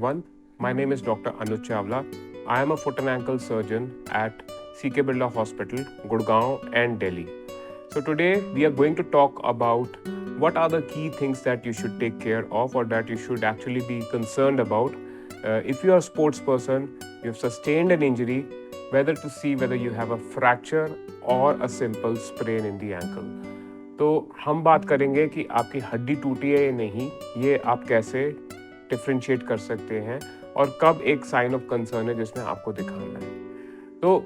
everyone. My name is Dr. Anuj Chawla. I am a foot and ankle surgeon at CK Birla Hospital, Gurgaon and Delhi. So today we are going to talk about what are the key things that you should take care of or that you should actually be concerned about. If you are a sports person, you have sustained an injury, whether to see whether you have a fracture or a simple sprain in the ankle. तो हम बात करेंगे कि आपकी हड्डी टूटी है या नहीं, ये आप कैसे डिफ्रेंशिएट कर सकते हैं और कब एक साइन ऑफ कंसर्न है जिसमें आपको दिखाना है। तो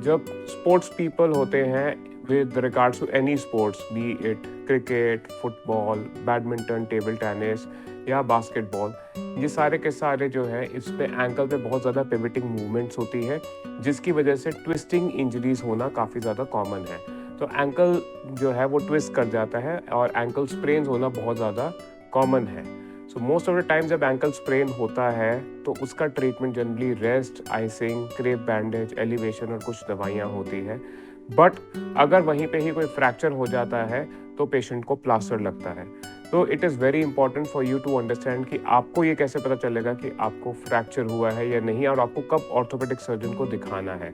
जब स्पोर्ट्स पीपल होते हैं with regards to any sports, be it cricket, football, badminton, table tennis या बास्केटबॉल, ये सारे के सारे जो है इसमें एंकल पे बहुत ज़्यादा पिवटिंग मूवमेंट्स होती है जिसकी वजह से ट्विस्टिंग इंजरीज होना काफ़ी ज़्यादा कॉमन है। तो एंकल जो है वो ट्विस्ट कर जाता है और एंकल स्प्रेन्स होना बहुत ज़्यादा कॉमन है। So most of the time जब एंकल स्प्रेन होता है तो उसका treatment generally rest, icing, crepe bandage, elevation और कुछ दवाइयाँ होती है। बट अगर वहीं पे ही कोई फ्रैक्चर हो जाता है तो पेशेंट को प्लास्टर लगता है। तो it is very important for you to understand कि आपको ये कैसे पता चलेगा कि आपको फ्रैक्चर हुआ है या नहीं और आपको कब ऑर्थोपेडिक सर्जन को दिखाना है।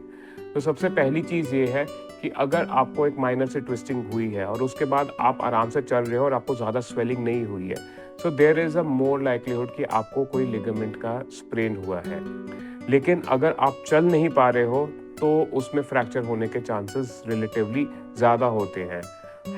तो सबसे पहली चीज़ ये है कि अगर आपको एक माइनर से ट्विस्टिंग हुई है और उसके बाद आप आराम से चल रहे हो और आपको ज़्यादा स्वेलिंग नहीं हुई है, so there is a more likelihood कि आपको कोई लिगामेंट का स्प्रेन हुआ है। लेकिन अगर आप चल नहीं पा रहे हो तो उसमें फ्रैक्चर होने के चांसेस रिलेटिवली ज़्यादा होते हैं।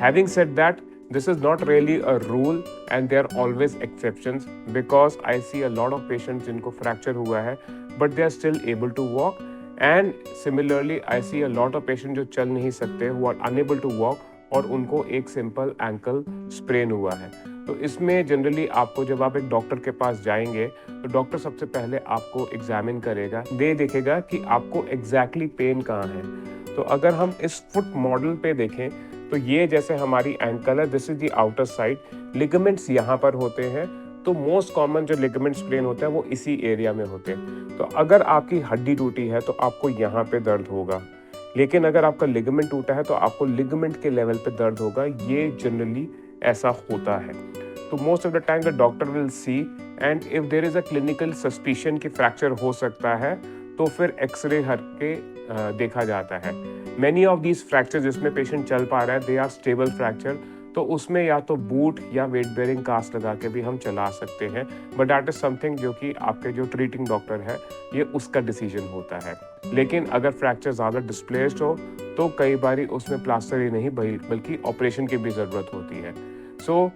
Having said that, this is not really a rule and there are always exceptions because I see a lot of patients जिनको fracture हुआ है but they are still able to walk, and similarly I see a lot of patients जो चल नहीं सकते who are unable to walk और उनको एक सिंपल एंकल स्प्रेन हुआ है। तो इसमें जनरली आपको जब आप एक डॉक्टर के पास जाएंगे तो डॉक्टर सबसे पहले आपको एग्जामिन करेगा, देखेगा कि आपको एग्जैक्टली पेन कहाँ है। तो अगर हम इस फुट मॉडल पे देखें तो ये जैसे हमारी एंकल है, this is the outer side, ligaments यहाँ पर होते हैं। तो मोस्ट कॉमन जो लिगामेंट स्प्रेन होता है वो इसी एरिया में होते हैं। तो अगर आपकी हड्डी टूटी है तो आपको यहाँ पे दर्द होगा, लेकिन अगर आपका लिगामेंट टूटा है तो आपको लिगामेंट के लेवल पे दर्द होगा। ये जनरली ऐसा होता है। तो most of the time the doctor will see and if there is a clinical suspicion कि फ्रैक्चर हो सकता है तो फिर एक्सरे करके देखा जाता है। मैनी ऑफ दीज फ्रैक्चर जिसमें पेशेंट चल पा रहा है दे आर स्टेबल फ्रैक्चर, तो उसमें या तो बूट या वेट बेयरिंग कास्ट लगा के भी हम चला सकते हैं, बट दैट इज समथिंग जो कि आपके जो ट्रीटिंग डॉक्टर है ये उसका डिसीजन होता है। लेकिन अगर फ्रैक्चर ज़्यादा डिस्प्लेस्ड हो तो कई बार उसमें प्लास्टर ही नहीं बल्कि ऑपरेशन की भी ज़रूरत होती है। सो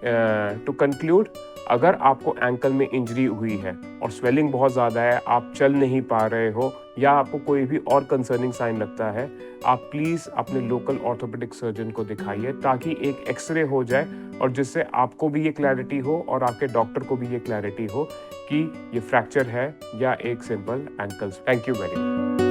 टू कंक्लूड, अगर आपको एंकल में इंजरी हुई है और स्वेलिंग बहुत ज़्यादा है, आप चल नहीं पा रहे हो या आपको कोई भी और कंसर्निंग साइन लगता है, आप प्लीज़ अपने लोकल ऑर्थोपेडिक सर्जन को दिखाइए ताकि एक एक्सरे हो जाए और जिससे आपको भी ये क्लैरिटी हो और आपके डॉक्टर को भी ये क्लैरिटी हो कि ये फ्रैक्चर है या एक simple ankle. Thank you very much.